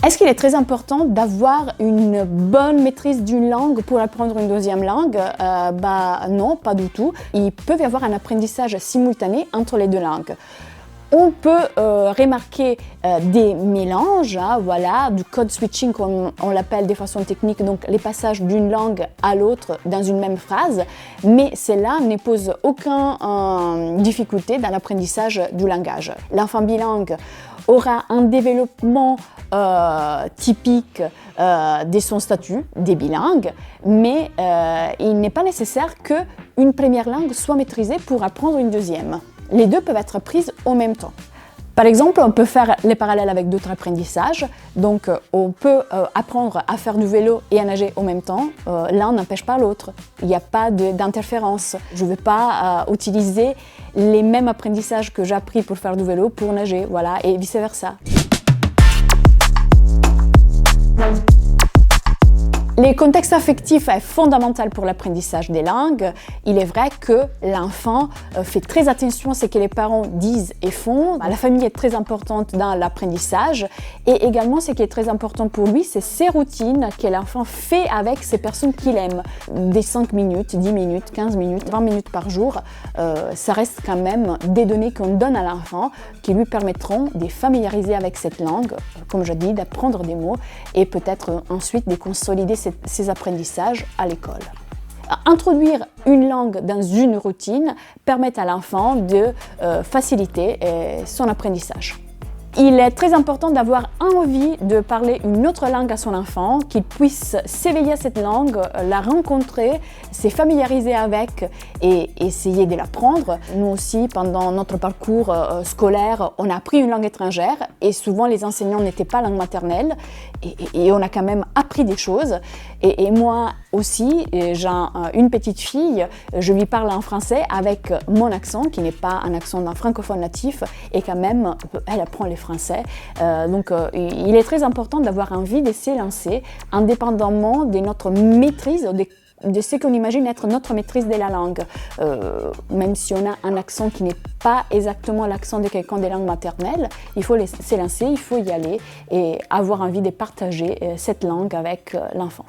Est-ce qu'il est très important d'avoir une bonne maîtrise d'une langue pour apprendre une deuxième langue? Non, pas du tout. Il peut y avoir un apprentissage simultané entre les deux langues. On peut remarquer des mélanges, voilà, du code switching comme on l'appelle de façon technique, donc les passages d'une langue à l'autre dans une même phrase, mais cela ne pose aucune difficulté dans l'apprentissage du langage. L'enfant bilingue aura un développement typique de son statut des bilingues, mais il n'est pas nécessaire qu'une première langue soit maîtrisée pour apprendre une deuxième. Les deux peuvent être prises en même temps. Par exemple, on peut faire les parallèles avec d'autres apprentissages. Donc, on peut apprendre à faire du vélo et à nager en même temps. L'un n'empêche pas l'autre. Il n'y a pas d'interférence. Je ne vais pas utiliser les mêmes apprentissages que j'ai appris pour faire du vélo pour nager, voilà, et vice-versa. Le contexte affectif est fondamental pour l'apprentissage des langues. Il est vrai que l'enfant fait très attention à ce que les parents disent et font. La famille est très importante dans l'apprentissage et également ce qui est très important pour lui, c'est ces routines que l'enfant fait avec ces personnes qu'il aime. Des 5 minutes, 10 minutes, 15 minutes, 20 minutes par jour, ça reste quand même des données qu'on donne à l'enfant qui lui permettront de familiariser avec cette langue, comme je dis, d'apprendre des mots et peut-être ensuite de consolider ces apprentissages à l'école. Introduire une langue dans une routine permet à l'enfant de faciliter son apprentissage. Il est très important d'avoir envie de parler une autre langue à son enfant, qu'il puisse s'éveiller à cette langue, la rencontrer, se familiariser avec et essayer de l'apprendre. Nous aussi, pendant notre parcours scolaire, on a appris une langue étrangère et souvent les enseignants n'étaient pas langue maternelle et on a quand même appris des choses. Et moi aussi, j'ai une petite fille, je lui parle en français avec mon accent, qui n'est pas un accent d'un francophone natif, et quand même, elle apprend les français. Donc, il est très important d'avoir envie de s'élancer, indépendamment de notre maîtrise, de ce qu'on imagine être notre maîtrise de la langue. Même si on a un accent qui n'est pas exactement l'accent de quelqu'un des langues maternelles, il faut s'élancer, il faut y aller et avoir envie de partager cette langue avec l'enfant.